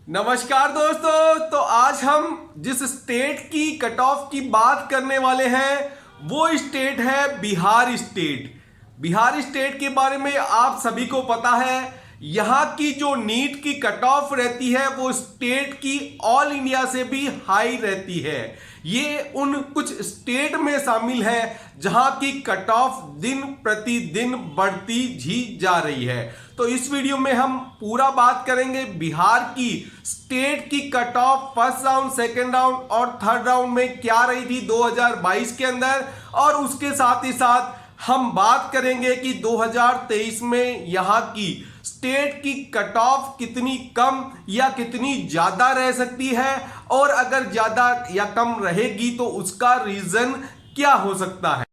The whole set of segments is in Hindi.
नमस्कार दोस्तों। तो आज हम जिस स्टेट की कट ऑफ की बात करने वाले हैं वो स्टेट है बिहार स्टेट। बिहार स्टेट के बारे में आप सभी को पता है, यहाँ की जो नीट की कट ऑफ रहती है वो स्टेट की ऑल इंडिया से भी हाई रहती है। ये उन कुछ स्टेट में शामिल है जहां की कट ऑफ दिन प्रतिदिन बढ़ती ही जा रही है। तो इस वीडियो में हम पूरा बात करेंगे बिहार की स्टेट की cut off first round, second round और थर्ड राउंड में क्या रही थी 2022 के अंदर, और उसके साथ ही साथ हम बात करेंगे कि 2023 में यहां की स्टेट की कट ऑफ कितनी कम या कितनी ज्यादा रह सकती है, और अगर ज्यादा या कम रहेगी तो उसका रीजन क्या हो सकता है।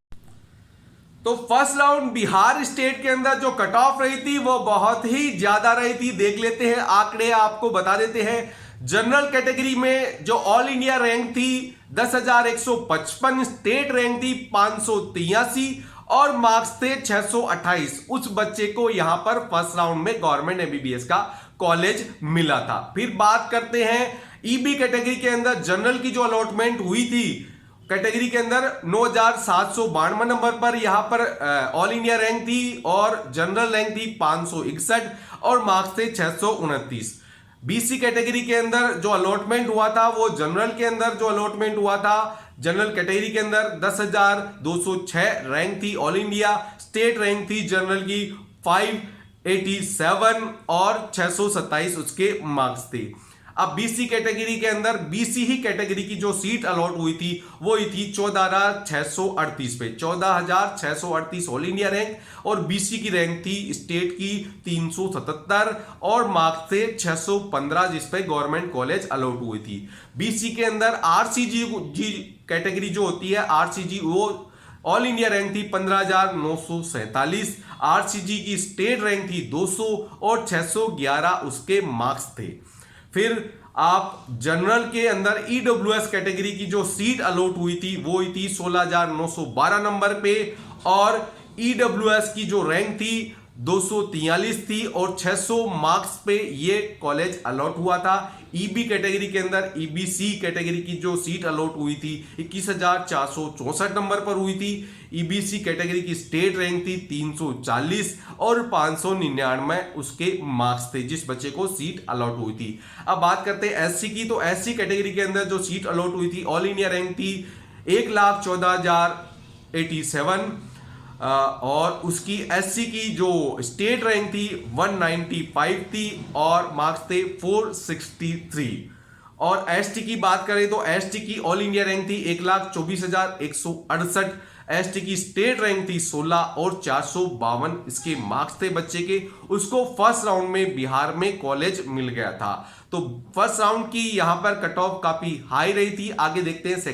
तो फर्स्ट राउंड बिहार स्टेट के अंदर जो कट ऑफ रही थी वो बहुत ही ज्यादा रही थी। देख लेते हैं आंकड़े, आपको बता देते हैं। जनरल कैटेगरी में जो ऑल इंडिया रैंक थी 10,155, स्टेट रैंक थी 583 और मार्क्स थे 628। उस बच्चे को यहां पर फर्स्ट राउंड में गवर्नमेंट एमबीबीएस का कॉलेज मिला था। फिर बात करते हैं ईबी कैटेगरी के अंदर जनरल की जो अलॉटमेंट हुई थी कैटेगरी के अंदर 9,792 नंबर पर यहां पर ऑल इंडिया रैंक थी और जनरल रैंक थी 561 और मार्क्स थे 629। बीसी कैटेगरी के अंदर जो अलॉटमेंट हुआ था वो जनरल के अंदर जो अलॉटमेंट हुआ था जनरल कैटेगरी के अंदर 10,206 रैंक थी ऑल इंडिया, स्टेट रैंक थी जनरल की 587 और 627 उसके मार्क्स थे। अब बीसी कैटेगरी के अंदर बीसी ही कैटेगरी की जो सीट अलॉट हुई थी वो ही थी 14,638 पे, 14,638 ऑल इंडिया रैंक, और बीसी की रैंक थी स्टेट की 377 और मार्क्स थे 615 जिस पे गवर्नमेंट कॉलेज अलॉट हुई थी। बीसी के अंदर आरसीजी कैटेगरी जो होती है आरसीजी वो ऑल इंडिया रैंक थी 15,947, आरसीजी की स्टेट रैंक थी 200 और 611 उसके मार्क्स थे। फिर आप जनरल के अंदर ईडब्ल्यूएस कैटेगरी की जो सीट अलॉट हुई थी वो हुई थी 16,912 नंबर पे, और ईडब्ल्यूएस की जो रैंक थी 243 थी और 600 मार्क्स पे ये कॉलेज अलॉट हुआ था। ईबी कैटेगरी के अंदर ईबीसी कैटेगरी की जो सीट अलॉट हुई थी 21,464 नंबर पर हुई थी। ईबीसी कैटेगरी की स्टेट रैंक थी 340 और 599 उसके मार्क्स थे जिस बच्चे को सीट अलॉट हुई थी। अब बात करते हैं एससी की। तो एससी कैटेगरी के अंदर जो सीट अलॉट हुई थी ऑल इंडिया रैंक थी 1,14,087 और उसकी एससी की जो स्टेट रैंक थी 195 थी और मार्क्स थे 463। और एसटी की बात करें तो एसटी की ऑल इंडिया रैंक थी 1,24,168, एसटी की स्टेट रैंक थी 16 और 452 इसके मार्क्स थे बच्चे के। उसको फर्स्ट राउंड में बिहार में कॉलेज मिल गया था। तो फर्स्ट राउंड की यहां पर कट ऑफ काफी हाई रही थी। आगे देखते हैं।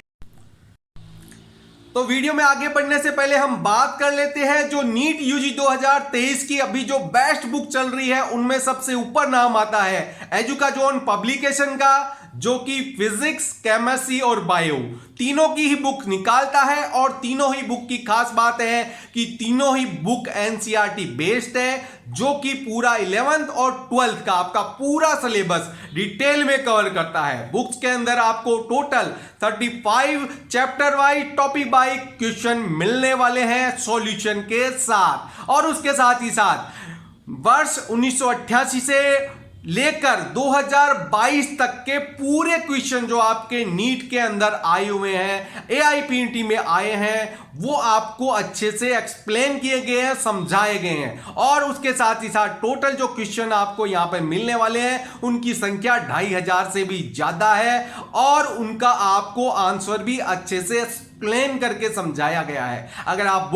तो वीडियो में आगे बढ़ने से पहले हम बात कर लेते हैं जो नीट यूजी 2023 की अभी जो बेस्ट बुक चल रही है उनमें सबसे ऊपर नाम आता है एजुकाजोन पब्लिकेशन का, जो कि फिजिक्स, केमिस्ट्री और बायो तीनों की ही बुक निकालता है। और तीनों ही बुक की खास बात है कि तीनों ही बुक एनसीईआरटी बेस्ड है, जो कि पूरा 11th और 12th का आपका पूरा सिलेबस डिटेल में कवर करता है। बुक्स के अंदर आपको total 35 chapter wise topic wise question मिलने वाले हैं सॉल्यूशन के साथ। और उसके साथ ही साथ वर्ष 1988 से लेकर 2022 तक के पूरे क्वेश्चन जो आपके नीट के अंदर आए हुए हैं, एआईपीटी में आए हैं, वो आपको अच्छे से एक्सप्लेन किए गए हैं, समझाए गए हैं। और उसके साथ ही साथ टोटल जो क्वेश्चन आपको यहां पर मिलने वाले हैं उनकी संख्या 2,500 से भी ज्यादा है और उनका आपको आंसर भी अच्छे से एक्सप्लेन करके समझाया गया है। अगर आप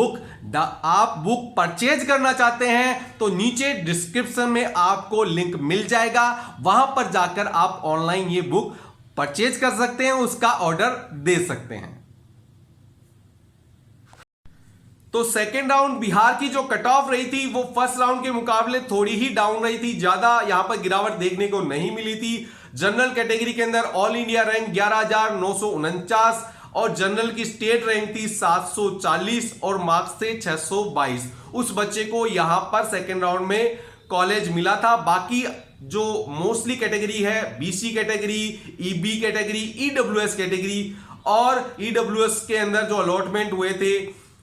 बुक परचेज करना चाहते हैं तो नीचे डिस्क्रिप्शन में आपको लिंक मिल जाएगा, वहां पर जाकर आप ऑनलाइन ये बुक परचेज कर सकते हैं, उसका ऑर्डर दे सकते हैं। तो सेकेंड राउंड बिहार की जो कट ऑफ रही थी वो फर्स्ट राउंड के मुकाबले थोड़ी ही डाउन रही थी, ज्यादा यहां पर गिरावट देखने को नहीं मिली थी। जनरल कैटेगरी के अंदर ऑल इंडिया रैंक 11,949 और जनरल की स्टेट रैंक थी 740 और मार्क्स थे 622। उस बच्चे को यहां पर सेकेंड राउंड में कॉलेज मिला था। बाकी जो मोस्टली कैटेगरी है BC category, EB category, EWS category, और ईडब्ल्यूएस के अंदर जो अलॉटमेंट हुए थे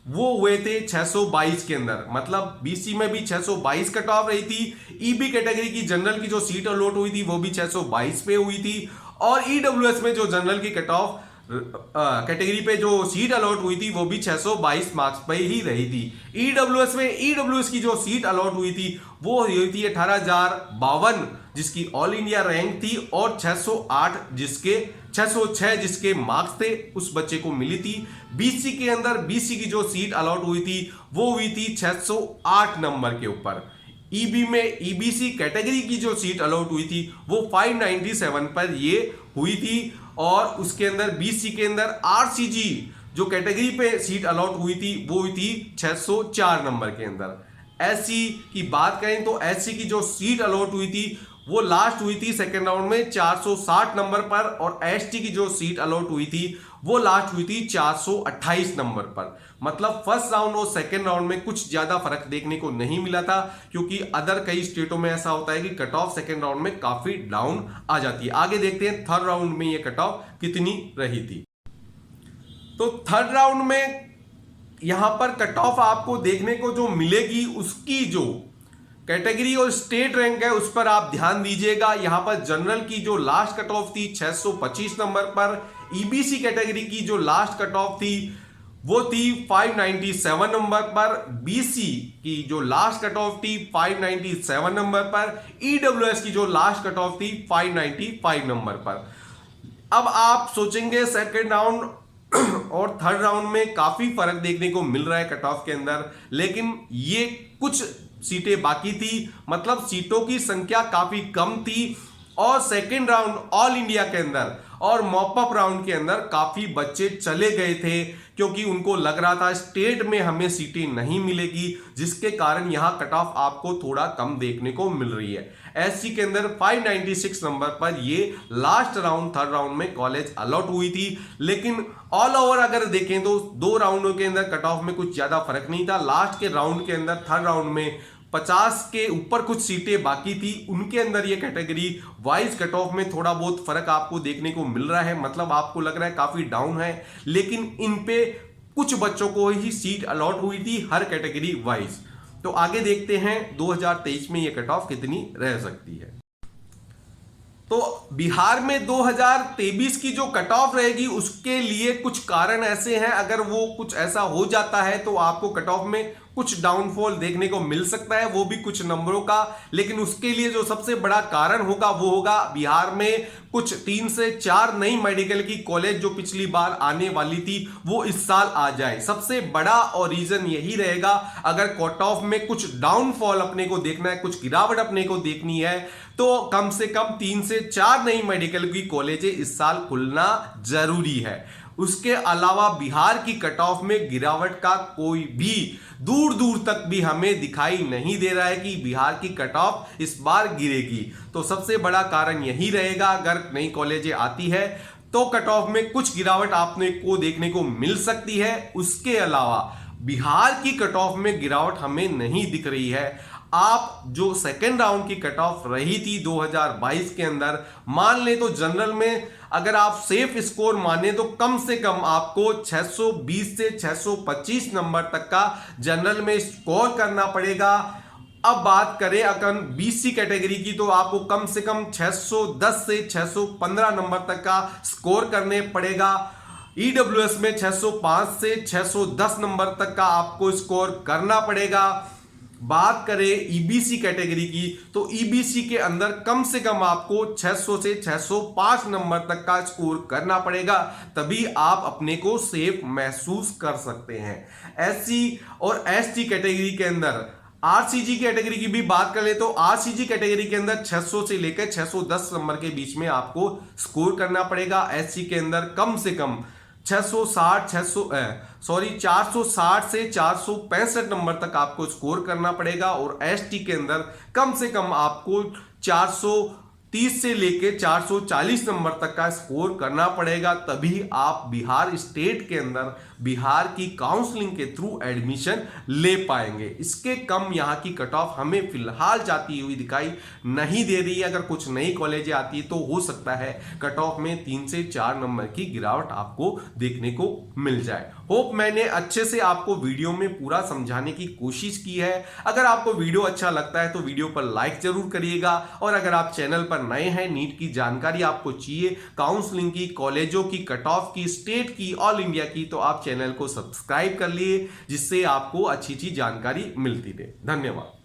वो हुए थे 622 के अंदर, मतलब बीसी में भी 622 कट ऑफ रही थी। ईबी कैटेगरी की जनरल की जो सीट अलॉट हुई थी वो भी 622 पे हुई थी, और ईडब्ल्यूएस में जो जनरल की कट ऑफ कैटेगरी पे जो सीट अलॉट हुई थी वो भी 622 मार्क्स पे ही रही थी। ईडब्ल्यूएस में ईडब्ल्यूएस की जो सीट अलॉट हुई थी वो हुई थी 18,052 जिसकी ऑल इंडिया रैंक थी, और 606 जिसके मार्क्स थे उस बच्चे को मिली थी। बीसी के अंदर बीसी की जो सीट अलॉट हुई थी वो हुई थी 608 नंबर के ऊपर। ईबी में ईबीसी कैटेगरी की जो सीट अलॉट हुई थी वो 597 पर ये हुई थी, और उसके अंदर बीसी के अंदर आरसीजी जो कैटेगरी पे सीट अलॉट हुई थी वो हुई थी 604 नंबर के अंदर। एससी की बात करें तो एससी की जो सीट अलॉट हुई थी वो लास्ट हुई थी सेकेंड राउंड में 460 नंबर पर, और एसटी की जो सीट अलॉट हुई थी वो लास्ट हुई थी 428 नंबर पर। मतलब फर्स्ट राउंड और सेकेंड राउंड में कुछ ज्यादा फर्क देखने को नहीं मिला था, क्योंकि अदर कई स्टेटों में ऐसा होता है कि कट ऑफ सेकेंड राउंड में काफी डाउन आ जाती है। आगे देखते हैं थर्ड राउंड में ये कट ऑफ कितनी रही थी। तो थर्ड राउंड में यहां पर कट ऑफ आपको देखने को जो मिलेगी उसकी जो कैटेगरी और स्टेट रैंक है उस पर आप ध्यान दीजिएगा। यहां पर जनरल की जो लास्ट कट ऑफ थी 625 नंबर पर, ईबीसी कैटेगरी की जो लास्ट कट ऑफ थी वो थी 597 नंबर पर, बीसी की जो लास्ट कट ऑफ थी 597 नंबर पर, ईडब्ल्यूएस की जो लास्ट कट ऑफ थी 595 नंबर पर। अब आप सोचेंगे सेकेंड राउंड और थर्ड राउंड में काफी फर्क देखने को मिल रहा है कट ऑफ के अंदर, लेकिन ये कुछ सीटें बाकी थी, मतलब सीटों की संख्या काफी कम थी, और सेकेंड राउंड ऑल इंडिया के अंदर और मॉपअप राउंड के अंदर काफी बच्चे चले गए थे, क्योंकि उनको लग रहा था स्टेट में हमें सीटें नहीं मिलेगी, जिसके कारण यहां कट ऑफ आपको थोड़ा कम देखने को मिल रही है। एससी के अंदर 596 नंबर पर ये लास्ट राउंड थर्ड राउंड में कॉलेज अलॉट हुई थी, लेकिन ऑल ओवर अगर देखें तो दो राउंडों के अंदर कट ऑफ में कुछ ज्यादा फर्क नहीं था। लास्ट के राउंड के अंदर थर्ड राउंड में 50 के ऊपर कुछ सीटें बाकी थी, उनके अंदर ये कैटेगरी वाइज कट ऑफ में थोड़ा बहुत फर्क आपको देखने को मिल रहा है, मतलब आपको लग रहा है काफी डाउन है, लेकिन इन पे कुछ बच्चों को ही सीट अलॉट हुई थी हर कैटेगरी वाइज। तो आगे देखते हैं 2023 में ये कट ऑफ कितनी रह सकती है। तो बिहार में 2023 की जो कट ऑफ रहेगी उसके लिए कुछ कारण ऐसे हैं, अगर वो कुछ ऐसा हो जाता है तो आपको कट ऑफ में कुछ डाउनफॉल देखने को मिल सकता है, वो भी कुछ नंबरों का। लेकिन उसके लिए जो सबसे बड़ा कारण होगा वो होगा बिहार में कुछ 3 से 4 नई मेडिकल की कॉलेज जो पिछली बार आने वाली थी वो इस साल आ जाए। सबसे बड़ा और रीजन यही रहेगा, अगर कट ऑफ में कुछ डाउनफॉल अपने को देखना है, कुछ गिरावट अपने को देखनी है, तो कम से कम 3 से 4 नई मेडिकल की कॉलेजें इस साल खुलना जरूरी है। उसके अलावा बिहार की कट ऑफ में गिरावट का कोई भी दूर दूर तक भी हमें दिखाई नहीं दे रहा है कि बिहार की कट ऑफ इस बार गिरेगी। तो सबसे बड़ा कारण यही रहेगा, अगर नई कॉलेजें आती है तो कट ऑफ में कुछ गिरावट आपने को देखने को मिल सकती है। उसके अलावा बिहार की कट ऑफ में गिरावट हमें नहीं दिख रही है। आप जो सेकेंड राउंड की कट ऑफ रही थी 2022 के अंदर, मान ले तो जनरल में अगर आप सेफ स्कोर माने तो कम से कम आपको 620 से 625 नंबर तक का जनरल में स्कोर करना पड़ेगा। अब बात करें अगर बीसी कैटेगरी की तो आपको कम से कम 610 से 615 नंबर तक का स्कोर करने पड़ेगा। ईडब्ल्यूएस में 605 से 610 नंबर तक का आपको स्कोर करना पड़ेगा। बात करें ईबीसी कैटेगरी की तो ईबीसी के अंदर कम से कम आपको 600 से 605 नंबर तक का स्कोर करना पड़ेगा, तभी आप अपने को सेफ महसूस कर सकते हैं। एससी और एसटी कैटेगरी के अंदर आरसीजी कैटेगरी की भी बात कर ले तो आरसीजी कैटेगरी के अंदर 600 से लेकर 610 नंबर के बीच में आपको स्कोर करना पड़ेगा। एससी के अंदर कम से कम 460 से 465 नंबर तक आपको स्कोर करना पड़ेगा, और एसटी के अंदर कम से कम आपको 30 से लेके 440 नंबर तक का स्कोर करना पड़ेगा, तभी आप बिहार स्टेट के अंदर बिहार की काउंसलिंग के थ्रू एडमिशन ले पाएंगे। इसके कम यहाँ की कट ऑफ हमें फिलहाल जाती हुई दिखाई नहीं दे रही है। अगर कुछ नई कॉलेजें आती है तो हो सकता है कट ऑफ में 3 से 4 नंबर की गिरावट आपको देखने को मिल जाए। होप मैंने अच्छे से आपको वीडियो में पूरा समझाने की कोशिश की है। अगर आपको वीडियो अच्छा लगता है तो वीडियो पर लाइक जरूर करिएगा, और अगर आप चैनल पर नए हैं, नीट की जानकारी आपको चाहिए, काउंसलिंग की, कॉलेजों की, कट ऑफ की, स्टेट की, ऑल इंडिया की, तो आप चैनल को सब्सक्राइब कर लिए, जिससे आपको अच्छी जानकारी मिलती रहे। धन्यवाद।